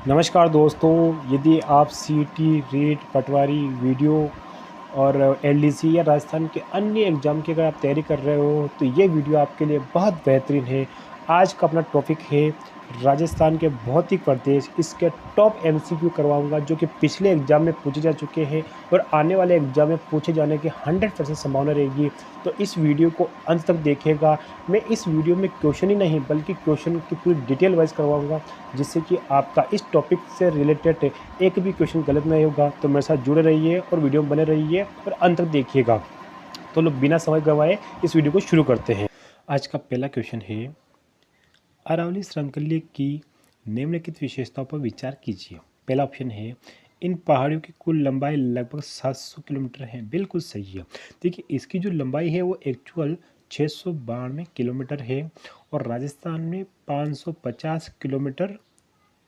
नमस्कार दोस्तों, यदि आप सीईटी, रीट, पटवारी, वीडियो और एलडीसी या राजस्थान के अन्य एग्ज़ाम की अगर आप तैयारी कर रहे हो, तो ये वीडियो आपके लिए बहुत बेहतरीन है। आज का अपना टॉपिक है राजस्थान के भौतिक प्रदेश, इसके टॉप एमसीक्यू करवाऊँगा जो कि पिछले एग्ज़ाम में पूछे जा चुके हैं और आने वाले एग्ज़ाम में पूछे जाने की 100% संभावना रहेगी। तो इस वीडियो को अंत तक देखिएगा। मैं इस वीडियो में क्वेश्चन ही नहीं बल्कि क्वेश्चन की पूरी डिटेल वाइज़ करवाऊँगा, जिससे कि आपका इस टॉपिक से रिलेटेड एक भी क्वेश्चन गलत नहीं होगा। तो मेरे साथ जुड़े रहिए और वीडियो में बने रहिए और अंत तक देखिएगा। तो लोग बिना समय गंवाए इस वीडियो को शुरू करते हैं। आज का पहला क्वेश्चन है, अरावली श्रृंखला की निम्नलिखित विशेषताओं पर विचार कीजिए। पहला ऑप्शन है, इन पहाड़ियों की कुल लंबाई लगभग 700 किलोमीटर है। बिल्कुल सही है। देखिए, इसकी जो लंबाई है वो एक्चुअल 692 किलोमीटर है और राजस्थान में 550 किलोमीटर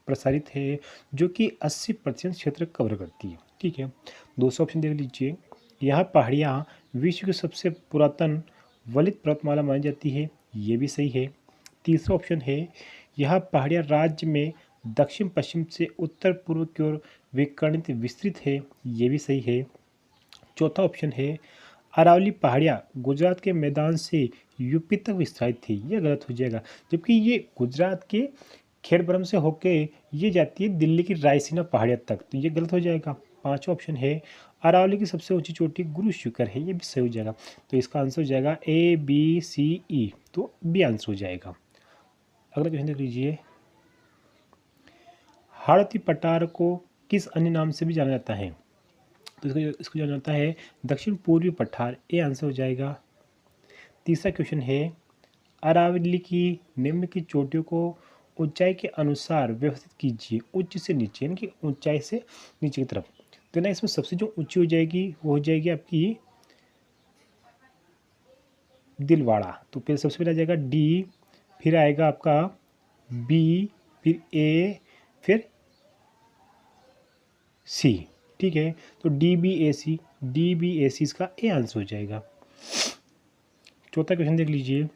प्रसारित है, जो कि 80% क्षेत्र कवर करती है। ठीक है, दूसरा ऑप्शन देख लीजिए। यह पहाड़ियाँ विश्व की सबसे पुरातन वलित पर्वतमाला मानी जाती है। ये भी सही है। तीसरा ऑप्शन है, यह पहाड़ियाँ राज्य में दक्षिण पश्चिम से उत्तर पूर्व की ओर विकर्णित विस्तृत है। ये भी सही है। चौथा ऑप्शन है, अरावली पहाड़ियाँ गुजरात के मैदान से यूपी तक विस्तारित थी। ये गलत हो जाएगा, जबकि ये गुजरात के खेड़ब्रह्म से होके ये जाती है दिल्ली की रायसीना पहाड़ियाँ तक। तो ये गलत हो जाएगा। पांचवा ऑप्शन है, अरावली की सबसे ऊंची चोटी गुरु शिखर है। ये भी सही हो जाएगा। तो इसका आंसर हो जाएगा ए बी सी ई। तो बी आंसर हो जाएगा। अगला क्वेश्चन देख लीजिए। हाड़ौती पठार को किस अन्य नाम से भी जाना जाता है? तो इसको जाना जाता है दक्षिण पूर्वी पठार। ए आंसर हो जाएगा। तीसरा क्वेश्चन है, अरावली की निम्न की चोटियों को ऊंचाई के अनुसार व्यवस्थित कीजिए। उच्च से नीचे, यानी कि ऊंचाई से नीचे की तरफ। तो ना इसमें सबसे जो ऊंची हो जाएगी वो हो जाएगी आपकी दिलवाड़ा। तो फिर सबसे पहले आ जाएगा डी, फिर आएगा आपका बी, फिर ए, फिर सी। ठीक है, तो डी बी ए सी, डी बी ए सी इसका ए आंसर हो जाएगा। चौथा क्वेश्चन देख लीजिए।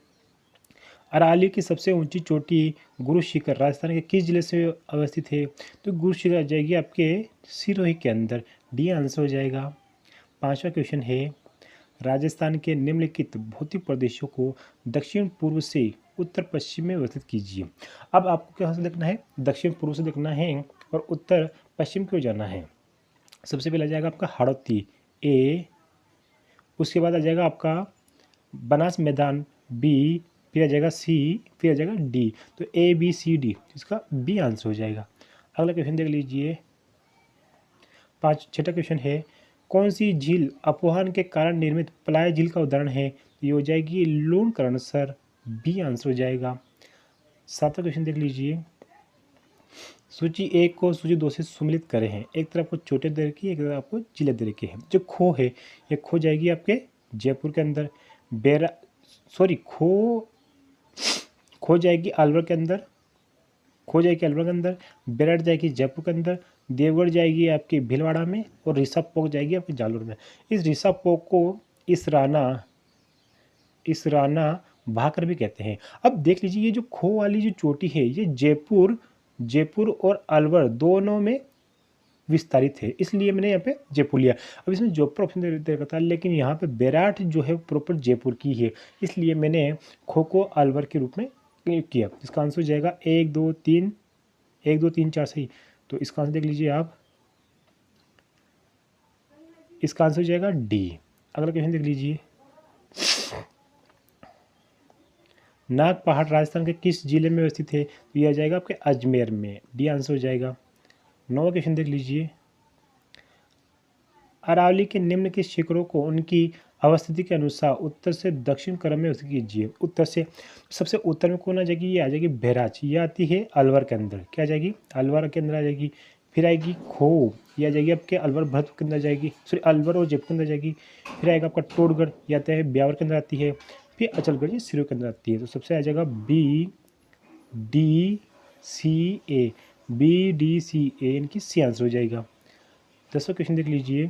अरावली की सबसे ऊंची चोटी गुरु शिखर राजस्थान के किस जिले से अवस्थित है? तो गुरु शिखर आ जाएगी आपके सिरोही के अंदर। डी आंसर हो जाएगा। पांचवा क्वेश्चन है, राजस्थान के निम्नलिखित भौतिक प्रदेशों को दक्षिण पूर्व से उत्तर पश्चिम में व्यवस्थित कीजिए। अब आपको कहाँ से देखना है? दक्षिण पूर्व से देखना है और उत्तर पश्चिम की ओर जाना है। सबसे पहले आ जाएगा आपका हाड़ौती ए, उसके बाद आ जाएगा आपका बनास मैदान बी, फिर आ जाएगा सी, फिर आ जाएगा डी। तो ए बी सी डी, इसका बी आंसर हो जाएगा। अगला क्वेश्चन देख लीजिए। छठा क्वेश्चन है, कौन सी झील अपोहन के कारण निर्मित पलाय झील का उदाहरण है? ये हो जाएगी लूणकरण सर। बी आंसर हो जाएगा। सातवां क्वेश्चन देख लीजिए। सूची एक को सूची दो से सम्मिलित करे हैं। एक तरफ आपको चोटे दे रखी है, एक तरफ आपको जिले दे रखे हैं। जो खो है, ये खो जाएगी आपके जयपुर के अंदर। बेरा सॉरी खो जाएगी अलवर के अंदर, खो जाएगी अलवर के अंदर। बेरठ जाएगी जयपुर के अंदर। देवगढ़ जाएगी आपकी भीलवाड़ा में और ऋषभ पोक जाएगी आपकी जालोर में। इस ऋषभ पोक को इस राना भाकर भी कहते हैं। अब देख लीजिए, ये जो खो वाली जो चोटी है ये जयपुर और अलवर दोनों में विस्तारित है, इसलिए मैंने यहाँ पे जयपुर लिया। अब इसमें जयपुर ऑप्शन दे रखा था, लेकिन यहाँ पे बेराट जो है प्रॉपर जयपुर की है, इसलिए मैंने खो को अलवर के रूप में किया। इसका आंसर हो जाएगा 1 2 3, 1 2 3 4 सही। तो इसका आंसर देख लीजिए आप, इसका आंसर हो जाएगा डी। अगला क्वेश्चन देख लीजिए। नाग पहाड़ राजस्थान के किस जिले में अवस्थित है? तो यह आ जाएगा आपके अजमेर में। डी आंसर हो जाएगा। नौवां क्वेश्चन देख लीजिए। अरावली के निम्न के शिखरों को उनकी अवस्थिति के अनुसार उत्तर से दक्षिण क्रम में व्यवस्थित कीजिए। उत्तर से सबसे उत्तर में कौन आ जाएगी? ये आ जाएगी बहराच। ये आती है अलवर के अंदर। क्या आ जाएगी? अलवर के अंदर आ जाएगी। फिर आएगी खो, ये आ जाएगी आपके अलवर भरतपुर के अंदर जाएगी, सॉरी अलवर और जयपुर के अंदर जाएगी। फिर आएगा आपका टोडगढ़, ये आता है ब्यावर के अंदर आती है। फिर अचलगढ़, ये सिरों के अंदर आती है। तो सबसे आ जाएगा बी डी सी ए, बी डी सी ए, इनकी सी आंसर हो जाएगा। 10वां क्वेश्चन देख लीजिए।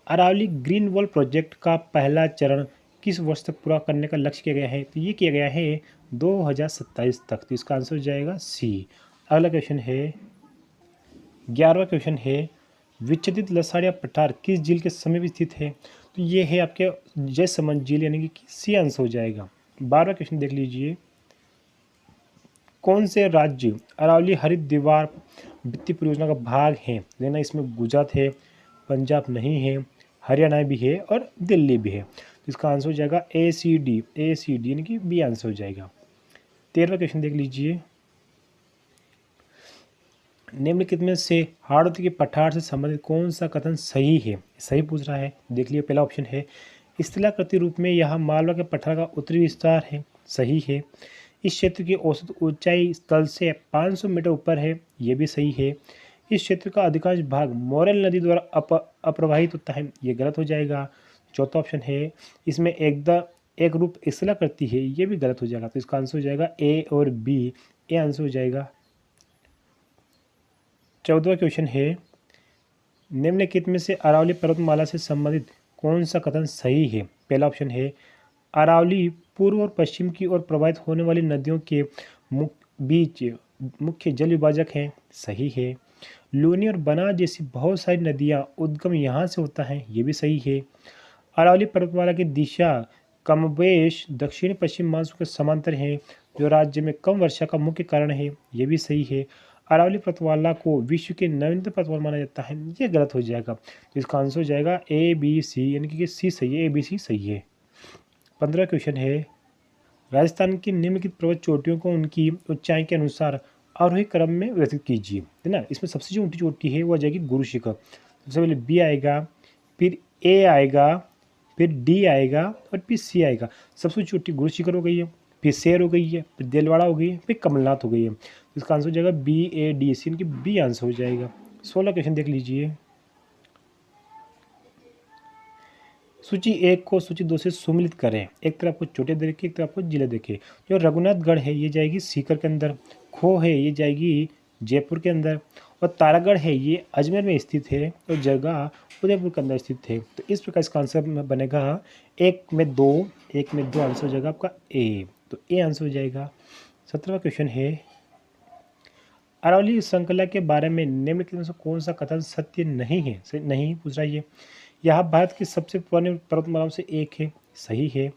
अरावली ग्रीन वॉल प्रोजेक्ट का पहला चरण किस वर्ष तक पूरा करने का लक्ष्य किया गया है? तो ये किया गया है 2027 तक। तो इसका आंसर हो जाएगा सी। अगला क्वेश्चन है 11वां क्वेश्चन है विच्छेदित लसाड़िया पठार किस झील के समीप स्थित है? तो ये है आपके जयसमंद झील, यानी कि सी आंसर हो जाएगा। 12वां क्वेश्चन देख लीजिए, कौन से राज्य अरावली हरित दीवार वित्तीय परियोजना का भाग है? लेना इसमें गुजरात है, पंजाब नहीं है, हरियाणा भी है और दिल्ली भी है। तो इसका आंसर हो जाएगा ACD यानी कि बी आंसर हो जाएगा। 13वां क्वेश्चन देख लीजिए, निम्नलिखित में से हाड़ौती के पठार से संबंधित कौन सा कथन सही है? सही पूछ रहा है। देख लिया, पहला ऑप्शन है स्थलाकृति रूप में यह मालवा के पठार का उत्तरी विस्तार है, सही है। इस क्षेत्र की औसत ऊंचाई स्थल से 500 मीटर ऊपर है, यह भी सही है। इस क्षेत्र का अधिकांश भाग मोरेल नदी द्वारा अप्रवाहित होता है, यह गलत हो जाएगा। चौथा ऑप्शन है इसमें एक रूप स्थलाकृति है, यह भी गलत हो जाएगा। तो इसका आंसर हो जाएगा ए और बी, ए आंसर हो जाएगा। 14वां क्वेश्चन है निम्नलिखित में से अरावली पर्वतमाला से संबंधित कौन सा कथन सही है? पहला ऑप्शन है अरावली पूर्व और पश्चिम की ओर प्रवाहित होने वाली नदियों के बीच मुख्य जल विभाजक है, सही है। लूनी और बना जैसी बहुत सारी नदियां उद्गम यहाँ से होता है, ये भी सही है। अरावली पर्वतमाला की दिशा कमोबेश दक्षिण पश्चिम मानसून के समांतर है, जो राज्य में कम वर्षा का मुख्य कारण है, ये भी सही है। अरावली पर्वतमाला को विश्व के नवीनतम पर्वतमाला माना जाता है, ये गलत हो जाएगा। तो इसका आंसर हो जाएगा ABC, यानी कि सी सही है, ABC सही है। 15वां क्वेश्चन है राजस्थान की निम्नलिखित पर्वत चोटियों को उनकी ऊंचाई के अनुसार आरोही क्रम में व्यवस्थित कीजिए, है ना। इसमें सबसे जो ऊंची चोटी है वो आ जाएगी गुरु शिखर। सबसे पहले B आएगा, फिर A आएगा, फिर D आएगा और फिर C आएगा। सबसे चोटी गुरु शिखर हो गई है, फिर शेर हो गई है, फिर देलवाड़ा हो गई है, फिर कमलनाथ हो गई है। तो इसका आंसर हो जाएगा BADC, इनकी बी आंसर हो जाएगा। 16 क्वेश्चन देख लीजिए, सूची 1 को सूची 2 से सुमिलित करें। एक तरफ आपको चोटे देखे, एक तरफ आपको जिले देखे। जो रघुनाथगढ़ है ये जाएगी सीकर के अंदर, खो है ये जाएगी जयपुर के अंदर, और तारागढ़ है ये अजमेर में स्थित है, और जगह उदयपुर के अंदर स्थित है। तो इस प्रकार इसका आंसर बनेगा 1 में 2 आंसर हो जाएगा आपका ए, तो ए आंसर हो जाएगा। 17वां क्वेश्चन है अरावली श्रृंखला के बारे में निम्नलिखित में से कौन सा कथन सत्य नहीं है? नहीं पूछ रहा है। यह भारत की सबसे पुरानी पर्वतमालाओं से एक है, सही है।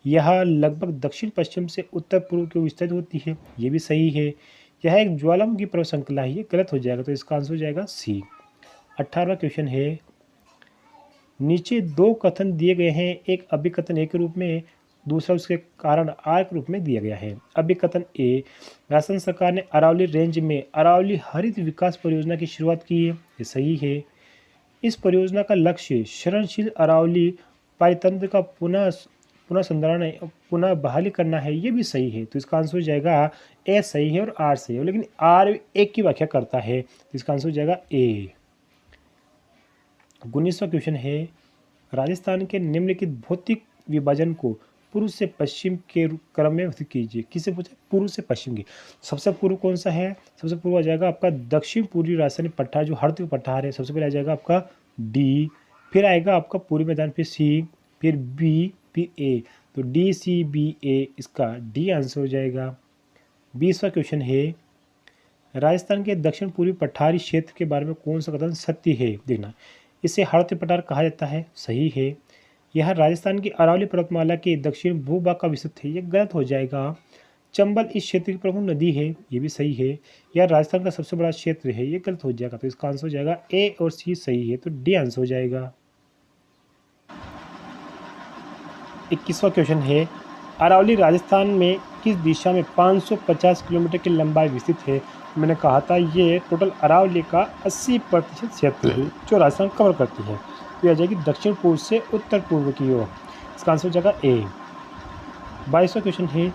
यह लगभग दक्षिण पश्चिम से उत्तर पूर्व की ओर विस्तृत होती है, ये भी सही है। यह एक ज्वालामुखी पर्वत श्रृंखला है, ये गलत हो जाएगा। तो इसका आंसर हो जाएगा सी। 18वां क्वेश्चन है नीचे 2 कथन दिए गए हैं, एक अभिकथन ए के रूप में, दूसरा उसके कारण आर के रूप में दिया गया है। अभिकथन ए, राजस्थान सरकार ने अरावली रेंज में अरावली हरित विकास परियोजना की शुरुआत की है, ये सही है। इस परियोजना का लक्ष्य शरणशील अरावली पारितंत्र का पुनः बहाली करना है, ये भी सही है। तो इसका आंसर हो जाएगा ए सही है और आर सही है, लेकिन आर एक की व्याख्या करता है, तो इसका आंसर हो जाएगा ए। 19वां क्वेश्चन है राजस्थान के निम्नलिखित भौतिक विभाजन को पूर्व से पश्चिम के क्रम में व्यवस्थित कीजिए। किससे पूछा? पूर्व से पश्चिम की। सबसे पूर्व कौन सा है? सबसे पूर्व आ जाएगा आपका दक्षिण पूर्वी राजस्थानी पठार, जो हरदोई पठार है। सबसे पहले आ जाएगा आपका डी, फिर आएगा आपका पूर्वी मैदान, फिर सी, फिर बी, फिर ए। तो DCBA इसका डी आंसर हो जाएगा। 20वां क्वेश्चन है राजस्थान के दक्षिण पूर्वी पठारी क्षेत्र के बारे में कौन सा कथन सत्य है? देखना, इसे हरदोई पठार कहा जाता है, सही है। यह राजस्थान की अरावली पर्वतमाला के दक्षिण भूभाग का विस्तृत है, यह गलत हो जाएगा। चंबल इस क्षेत्र की प्रमुख नदी है, ये भी सही है। यह राजस्थान का सबसे बड़ा क्षेत्र है, ये गलत हो जाएगा। तो इसका आंसर हो जाएगा ए और सी सही है, तो डी आंसर हो जाएगा। 21वां क्वेश्चन है अरावली राजस्थान में किस दिशा में 550 किलोमीटर की लंबाई विस्तृत है? मैंने कहा था ये टोटल अरावली का 80% क्षेत्र है जो राजस्थान कवर करती है। तो यह आ जाएगी दक्षिण पूर्व से उत्तर पूर्व की ओर, इसका आंसर हो जाएगा ए। 22वां क्वेश्चन है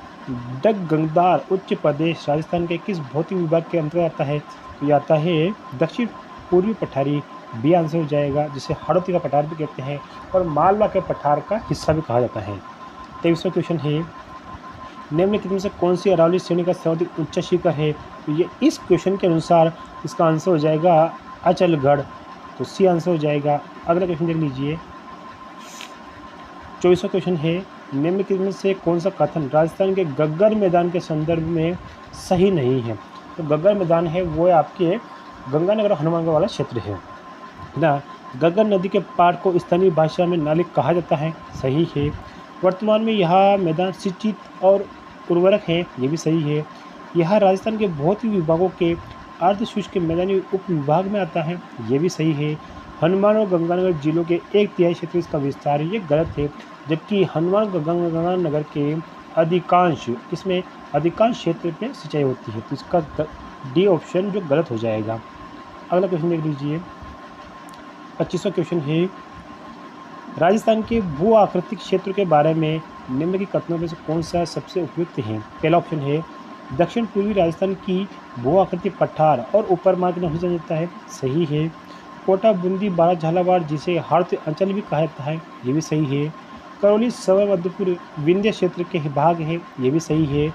डगंगदार उच्च प्रदेश राजस्थान के किस भौतिक विभाग के अंतर्गत आता है? तो यह आता है दक्षिण पूर्वी पठारी, बी आंसर हो जाएगा, जिसे हड़ौती का पठार भी कहते हैं और मालवा के पठार का हिस्सा भी कहा जाता है। 23वां क्वेश्चन है निम्नलिखित में से कौन सी अरावली श्रेणी का सर्वाधिक ऊंचा शिखर है? तो ये इस क्वेश्चन के अनुसार इसका आंसर हो जाएगा अचलगढ़, तो सी आंसर हो जाएगा। अगला क्वेश्चन देख लीजिए, 24वां क्वेश्चन है निम्नलिखित में से कौन सा कथन राजस्थान के गग्गर मैदान के संदर्भ में सही नहीं है? तो गग्गर मैदान है वो आपके गंगानगर हनुमानगढ़ वाला क्षेत्र है ना। गग्गर नदी के पार को स्थानीय भाषा में नाली कहा जाता है, सही है। वर्तमान में यह मैदान सिंचित और उर्वरक है, ये भी सही है। यह राजस्थान के बहुत ही विभागों के अर्धशुष्क मैदानी उप विभाग में आता है, ये भी सही है। हनुमान और गंगानगर जिलों के 1/3 क्षेत्र इसका विस्तार है, ये गलत है। जबकि हनुमान गंगानगर के इसमें अधिकांश क्षेत्र में सिंचाई होती है, तो इसका डी ऑप्शन जो गलत हो जाएगा। अगला क्वेश्चन देख लीजिए, 25वां क्वेश्चन है, राजस्थान के भू आकृतिक क्षेत्र के बारे में निम्न की कथनों में से कौन सा सबसे उपयुक्त है। पहला ऑप्शन है दक्षिण पूर्वी राजस्थान की भू आकृति पठार और ऊपर मार्ग नाम से जाना जाता है, सही है। कोटा, बूंदी, बारा, झालावाड़ जिसे हार्द अंचल भी कहा जाता है, ये भी सही है। करौली, सवाई माधोपुर विंध्य क्षेत्र के भाग है, ये भी सही है।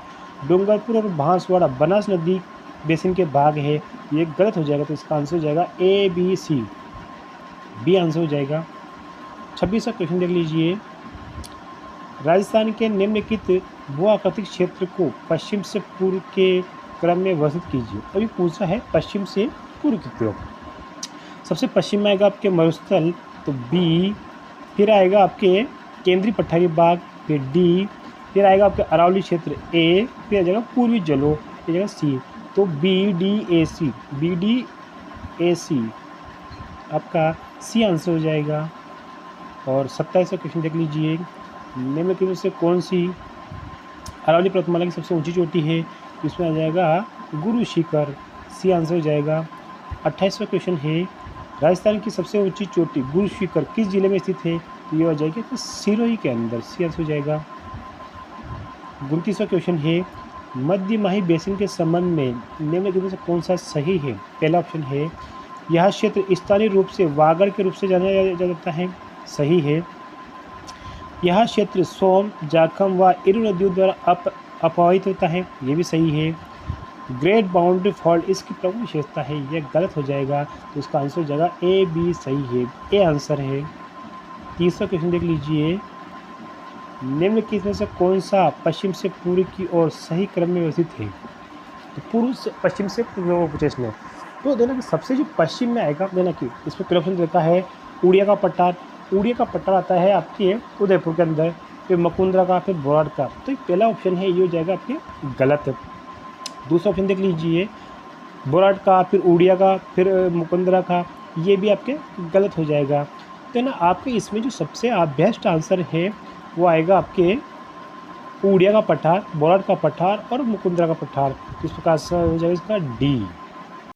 डूंगरपुर और बांसवाड़ा बनास नदी बेसिन के भाग है, ये गलत हो जाएगा, तो इसका आंसर हो जाएगा A B C, B answer हो जाएगा। 26वां क्वेश्चन देख लीजिए, राजस्थान के निम्नलिखित भू आकृतिक क्षेत्र को पश्चिम से पूर्व के क्रम में वर्णित कीजिए। अभी पूछा है पश्चिम से पूर्व की क्रम। सबसे पश्चिम में आएगा आपके मरुस्थल, तो बी, फिर आएगा आपके केंद्रीय पठारी भाग, फिर डी, फिर आएगा आपके अरावली क्षेत्र ए, फिर आ जाएगा पूर्वी जलो, ये जगह सी, तो बी डी ए सी आपका सी आंसर हो जाएगा। और 27वां क्वेश्चन देख लीजिए, निम्नलिखित में से कौन सी अरावली पर्वतमाला की सबसे ऊंची चोटी है। इसमें आ जाएगा गुरु शिखर, सी आंसर हो जाएगा। 28वां क्वेश्चन है, राजस्थान की सबसे ऊंची चोटी गुरु शिखर किस जिले में स्थित है, तो ये हो जाएगा तो सिरोही के अंदर, सी आंसर हो जाएगा। 29वां क्वेश्चन है, मध्य माही बेसिन के संबंध में निम्नलिखित में से कौन सा सही है। पहला ऑप्शन है यह क्षेत्र स्थानीय रूप से वागड़ के रूप से जाना जाता है, सही है। यह क्षेत्र सोम, जाखम व इरु नदियों द्वारा अपवाहित होता है, ये भी सही है। ग्रेट बाउंड्री फॉल्ट इसकी प्रमुख विशेषता है, यह गलत हो जाएगा, तो इसका आंसर हो जाएगा ए बी, सही है, ए आंसर है। 30वां क्वेश्चन देख लीजिए, निम्नलिखित में से कौन सा पश्चिम से पूर्व की ओर सही क्रम में व्यवस्थित है। तो पूर्व से पश्चिम से प्रश्न है, तो देना कि सबसे जो पश्चिम में आएगा, देना कि इसमें पहला ऑप्शन देता है उड़िया का पठार। उड़िया का पठार आता है आपके उदयपुर के अंदर, फिर मुकुंदरा का, फिर बोराट का, तो पहला ऑप्शन है ये हो जाएगा आपके गलत। दूसरा ऑप्शन देख लीजिए, बोराट का, फिर उड़िया का, फिर मुकुंदरा का, ये भी आपके गलत हो जाएगा। तो ना आपके इसमें जो सबसे बेस्ट आंसर है वो आएगा आपके उड़िया का पठार, बोराट का पठार और मुकुंदरा का पठार। इस प्रकार से हो जाएगा इसका डी।